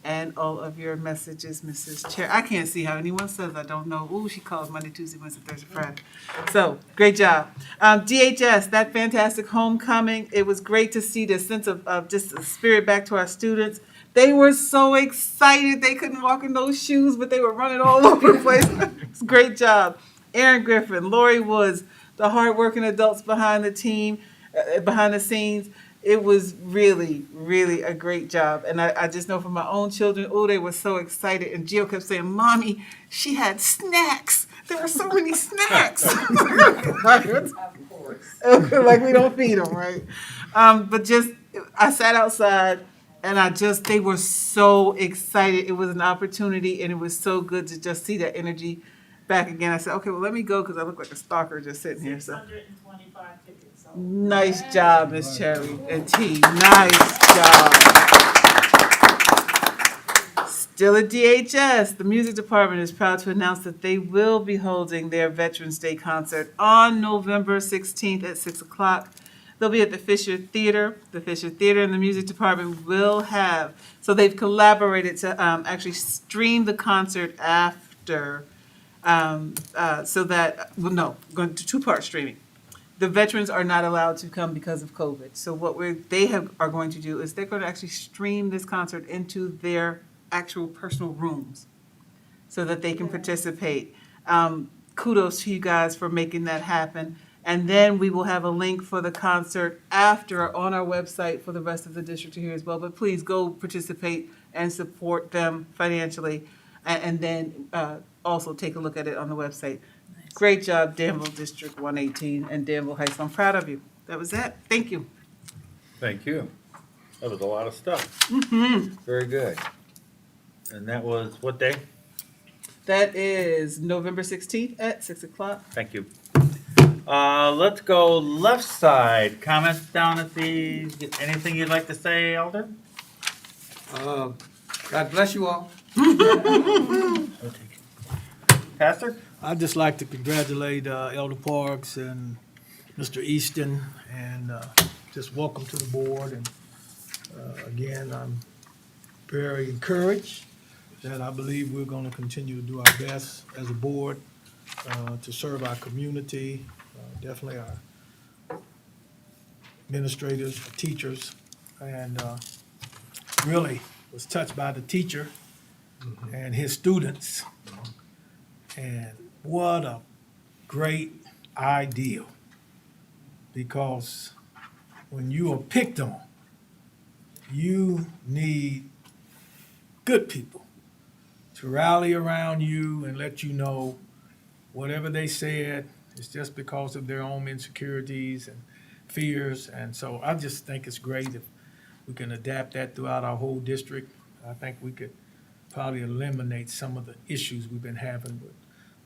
And all of your messages, Mrs. Chair. I can't see how anyone says I don't know. Ooh, she calls Monday, Tuesday, Wednesday, Thursday, Friday. So, great job. DHS, that fantastic homecoming. It was great to see the sense of just the spirit back to our students. They were so excited. They couldn't walk in those shoes, but they were running all over the place. It's a great job. Aaron Griffin, Lori Woods, the hardworking adults behind the team, behind the scenes. It was really, really a great job. And I just know from my own children, oh, they were so excited. And Gio kept saying, Mommy, she had snacks. There were so many snacks. Of course. Like we don't feed them, right? But just, I sat outside and they were so excited. It was an opportunity and it was so good to just see that energy back again. I said, okay, well, let me go because I look like a stalker just sitting here. So. 625 tickets. Nice job, Miss Cherry and T. Nice job. Still at DHS, the music department is proud to announce that they will be holding their Veterans Day concert on November 16th at 6 o'clock. They'll be at the Fisher Theater. The Fisher Theater and the music department will have, so they've collaborated to actually stream the concert after, going to two-part streaming. The veterans are not allowed to come because of COVID. So what are going to do is they're going to actually stream this concert into their actual personal rooms so that they can participate. Kudos to you guys for making that happen. And then we will have a link for the concert after on our website for the rest of the district to hear as well. But please go participate and support them financially. And then also take a look at it on the website. Great job, Danville District 118 and Danville High School. I'm proud of you. That was it. Thank you. Thank you. That was a lot of stuff. Mm-hmm. Very good. And that was what day? That is November 16th at 6 o'clock. Thank you. Let's go left side. Comments down at anything you'd like to say, Elder? God bless you all. Pastor? I'd just like to congratulate Elder Parks and Mr. Easton and just welcome to the board. And again, I'm very encouraged that I believe we're going to continue to do our best as a board to serve our community, definitely our administrators, teachers, and really was touched by the teacher and his students. And what a great ideal, because when you are picked on, you need good people to rally around you and let you know whatever they said is just because of their own insecurities and fears. And so I just think it's great if we can adapt that throughout our whole district. I think we could probably eliminate some of the issues we've been having with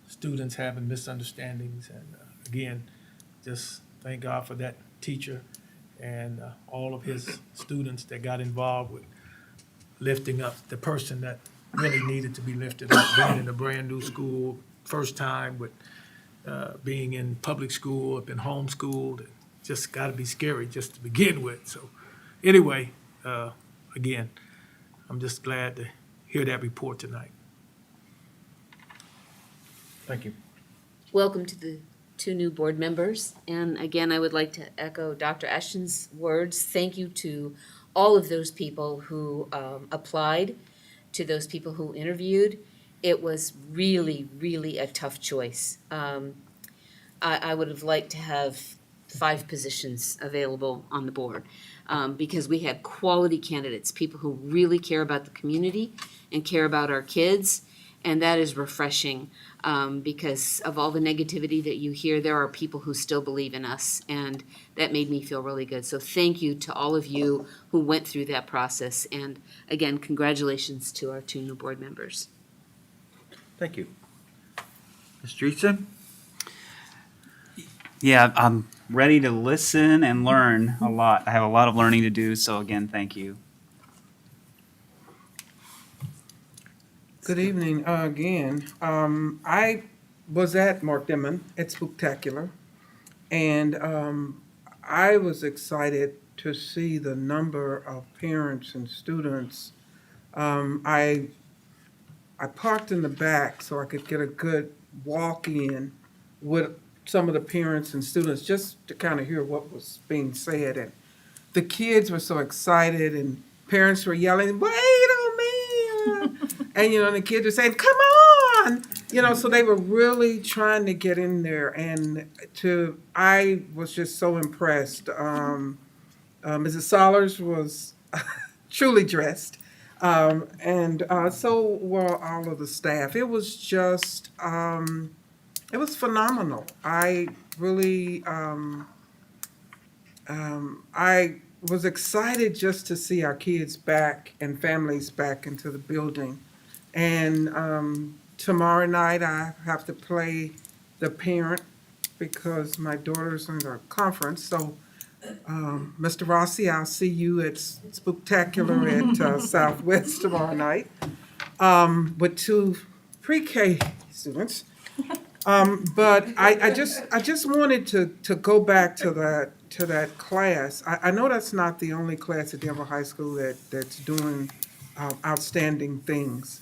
students having misunderstandings. And again, just thank God for that teacher and all of his students that got involved with lifting up the person that really needed to be lifted up, being in a brand new school, first time with being in public school, have been homeschooled. It just got to be scary just to begin with. So anyway, again, I'm just glad to hear that report tonight. Thank you. Welcome to the two new board members. And again, I would like to echo Dr. Ashton's words. Thank you to all of those people who applied, to those people who interviewed. It was really, really a tough choice. I would have liked to have 5 positions available on the board because we had quality candidates, people who really care about the community and care about our kids. And that is refreshing because of all the negativity that you hear, there are people who still believe in us. And that made me feel really good. So thank you to all of you who went through that process. And again, congratulations to our 2 new board members. Thank you. Ms. Dreesen? Yeah, I'm ready to listen and learn a lot. I have a lot of learning to do, so again, thank you. Good evening again. I was at Mark Dimon at Spooktacular, and I was excited to see the number of parents and students. I parked in the back so I could get a good walk in with some of the parents and students just to kind of hear what was being said. And the kids were so excited, and parents were yelling, "Wait on me!" And the kids were saying, "Come on!" So they were really trying to get in there, and I was just so impressed. Mrs. Solers was truly dressed, and so were all of the staff. It was just, it was phenomenal. I really, I was excited just to see our kids back and families back into the building. And tomorrow night I have to play the parent because my daughter's in a conference. So, Mr. Rossi, I'll see you at Spooktacular at Southwest tomorrow night with 2 pre-K students. But I just wanted to go back to that class. I know that's not the only class at Denver High School that's doing outstanding things.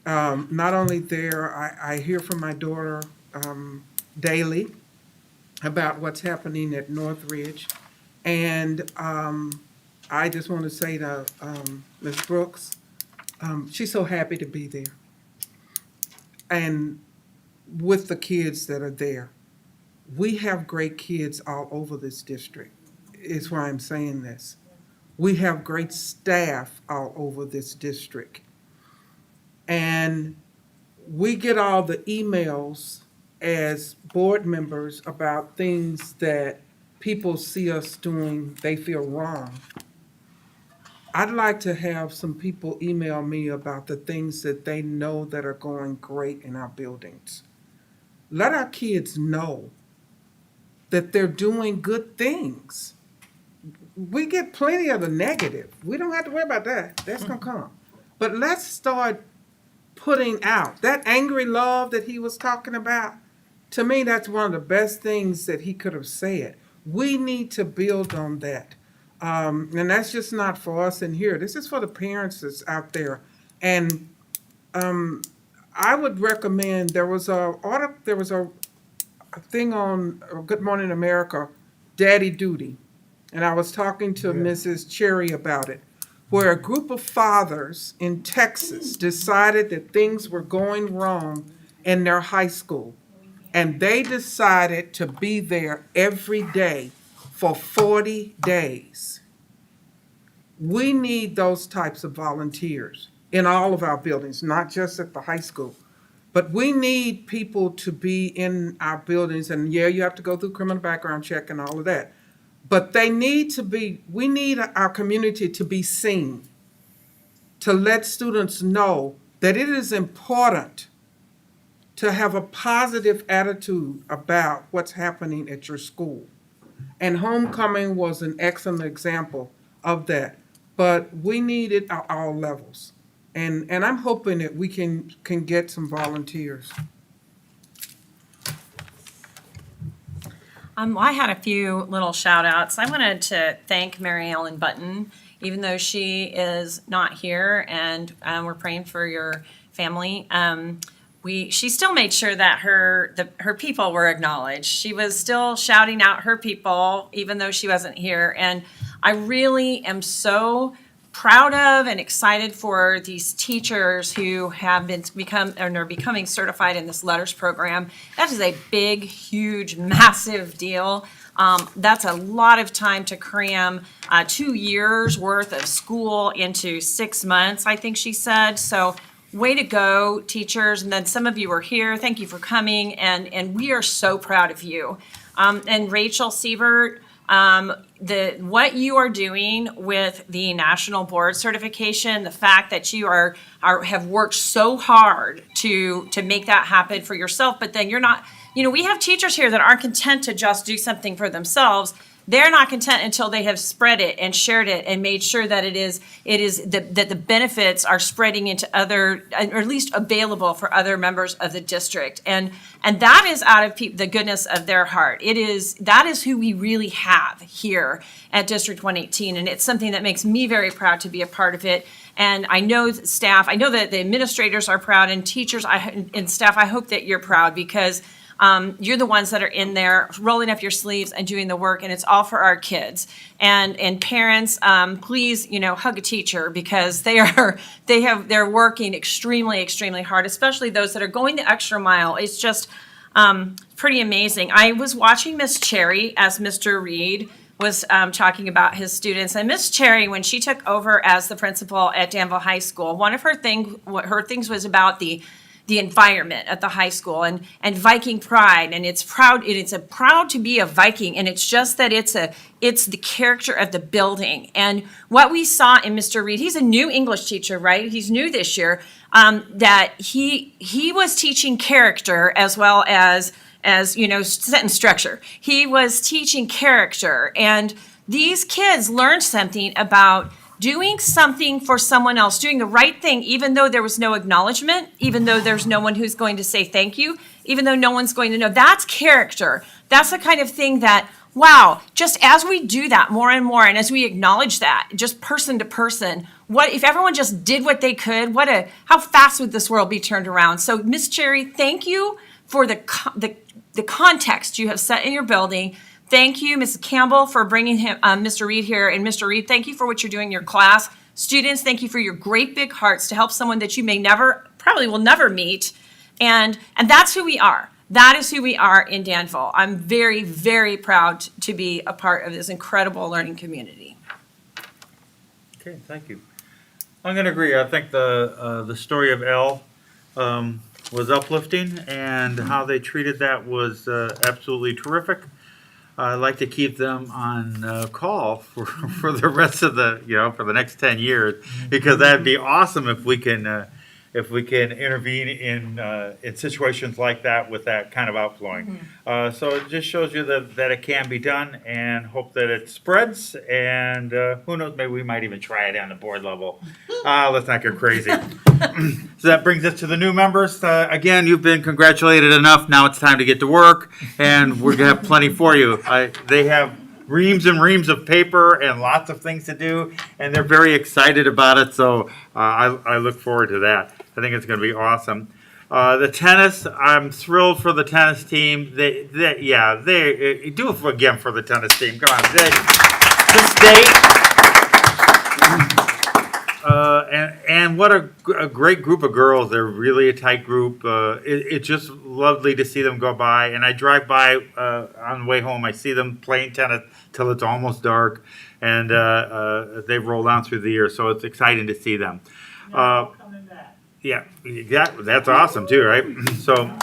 Not only there, I hear from my daughter daily about what's happening at Northridge. And I just want to say to Ms. Brooks, she's so happy to be there. And with the kids that are there. We have great kids all over this district, is why I'm saying this. We have great staff all over this district. And we get all the emails as board members about things that people see us doing, they feel wrong. I'd like to have some people email me about the things that they know that are going great in our buildings. Let our kids know that they're doing good things. We get plenty of the negative. We don't have to worry about that. That's going to come. But let's start putting out that angry love that he was talking about. To me, that's one of the best things that he could have said. We need to build on that. And that's just not for us in here. This is for the parents that's out there. And I would recommend, there was a thing on Good Morning America, Daddy Duty, and I was talking to Mrs. Cherry about it, where a group of fathers in Texas decided that things were going wrong in their high school, and they decided to be there every day for 40 days. We need those types of volunteers in all of our buildings, not just at the high school. But we need people to be in our buildings, and yeah, you have to go through criminal background check and all of that. But we need our community to be seen, to let students know that it is important to have a positive attitude about what's happening at your school. And homecoming was an excellent example of that. But we need it at all levels. And I'm hoping that we can get some volunteers. I had a few little shout outs. I wanted to thank Mary Ellen Button, even though she is not here and we're praying for your family. She still made sure that her people were acknowledged. She was still shouting out her people, even though she wasn't here. And I really am so proud of and excited for these teachers who have are becoming certified in this LETRS program. That is a big, huge, massive deal. That's a lot of time to cram 2 years worth of school into 6 months, I think she said. So way to go, teachers. And then some of you are here. Thank you for coming. And we are so proud of you. And Rachel Siebert, what you are doing with the national board certification, the fact that you have worked so hard to make that happen for yourself, but then you're not, we have teachers here that aren't content to just do something for themselves. They're not content until they have spread it and shared it and made sure that that the benefits are spreading into other, or at least available for other members of the district. And that is out of the goodness of their heart. That is who we really have here at District 118. And it's something that makes me very proud to be a part of it. And I know staff, I know that the administrators are proud, and teachers and staff, I hope that you're proud, because you're the ones that are in there rolling up your sleeves and doing the work, and it's all for our kids. And parents, please, hug a teacher, because they're working extremely, extremely hard, especially those that are going the extra mile. It's just pretty amazing. I was watching Miss Cherry as Mr. Reed was talking about his students, and Miss Cherry, when she took over as the principal at Danville High School, one of her things was about the environment at the high school and Viking pride, and it's proud to be a Viking, and it's just that it's the character of the building. And what we saw in Mr. Reed, he's a new English teacher, right? He's new this year, that he was teaching character as well as sentence structure. He was teaching character, and these kids learned something about doing something for someone else, doing the right thing, even though there was no acknowledgement, even though there's no one who's going to say thank you, even though no one's going to know. That's character. That's the kind of thing that, wow, just as we do that more and more, and as we acknowledge that, just person to person, what if everyone just did what they could? How fast would this world be turned around? So, Miss Cherry, thank you for the context you have set in your building. Thank you, Mrs. Campbell, for bringing Mr. Reed here. And Mr. Reed, thank you for what you're doing in your class. Students, thank you for your great big hearts to help someone that you probably will never meet. And that's who we are. That is who we are in Danville. I'm very, very proud to be a part of this incredible learning community. Okay, thank you. I'm going to agree. I think the story of Elle was uplifting, and how they treated that was absolutely terrific. I'd like to keep them on call for the rest of for the next 10 years, because that'd be awesome if we can intervene in situations like that with that kind of outflowing. So it just shows you that it can be done, and hope that it spreads. And who knows, maybe we might even try it on the board level. Let's not get crazy. So that brings us to the new members. Again, you've been congratulated enough. Now it's time to get to work, and we're gonna have plenty for you. They have reams and reams of paper and lots of things to do, and they're very excited about it. So I look forward to that. I think it's going to be awesome. The tennis, I'm thrilled for the tennis team. They do it again for the tennis team. Come on, the state. And what a great group of girls. They're really a tight group. It's just lovely to see them go by. And I drive by on the way home. I see them playing tennis till it's almost dark, and they roll down through the year. So it's exciting to see them. Yeah, exactly. That's awesome too, right? So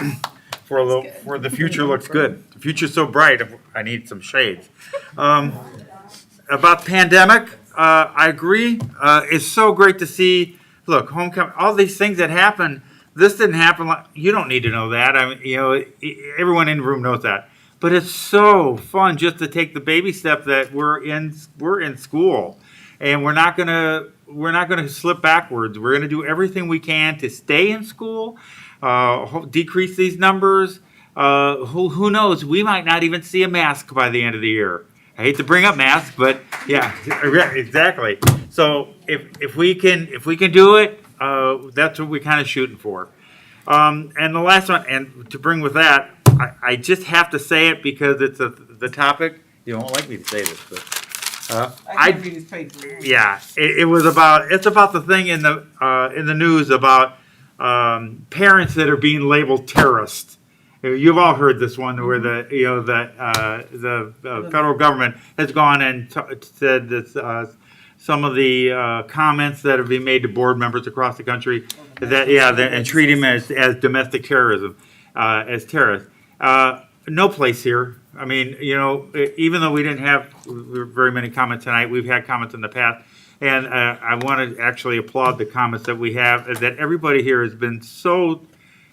for the future looks good. The future's so bright. I need some shades. About pandemic, I agree. It's so great to see. Look, homecoming, all these things that happen. This didn't happen. You don't need to know that. I mean, everyone in the room knows that. But it's so fun just to take the baby step that we're in school, and we're not gonna slip backwards. We're gonna do everything we can to stay in school, decrease these numbers. Who knows? We might not even see a mask by the end of the year. I hate to bring up masks, but yeah, exactly. So if we can do it, that's what we're kind of shooting for. And the last one, and to bring with that, I just have to say it because it's the topic. You don't like me to say this, but I can't read his paper. yeah, it's about the thing in the news about parents that are being labeled terrorists. You've all heard this one where the federal government has gone and said that some of the comments that have been made to board members across the country and treat them as domestic terrorism, as terrorists. no place here. I mean, you know, even though we didn't have very many comments tonight, we've had comments in the past. And I want to actually applaud the comments that we have, that everybody here has been so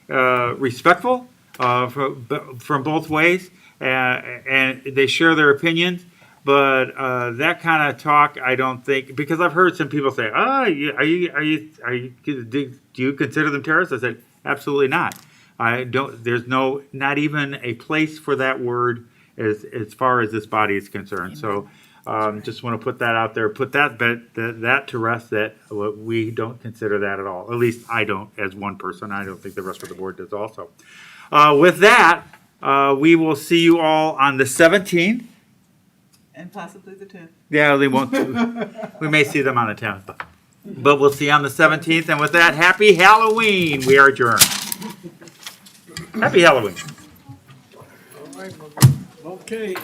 respectful from both ways, and they share their opinions. But that kind of talk, I don't think, because I've heard some people say, do you consider them terrorists? I said, absolutely not. I don't. There's not even a place for that word as far as this body is concerned. So. Just want to put that out there, put that to rest, that we don't consider that at all. At least I don't, as one person. I don't think the rest of the board does also. With that, we will see you all on the 17th. And possibly the 10th. Yeah, they won't. We may see them on the 10th, but we'll see you on the 17th. And with that, happy Halloween. We are adjourned. Happy Halloween. Okay.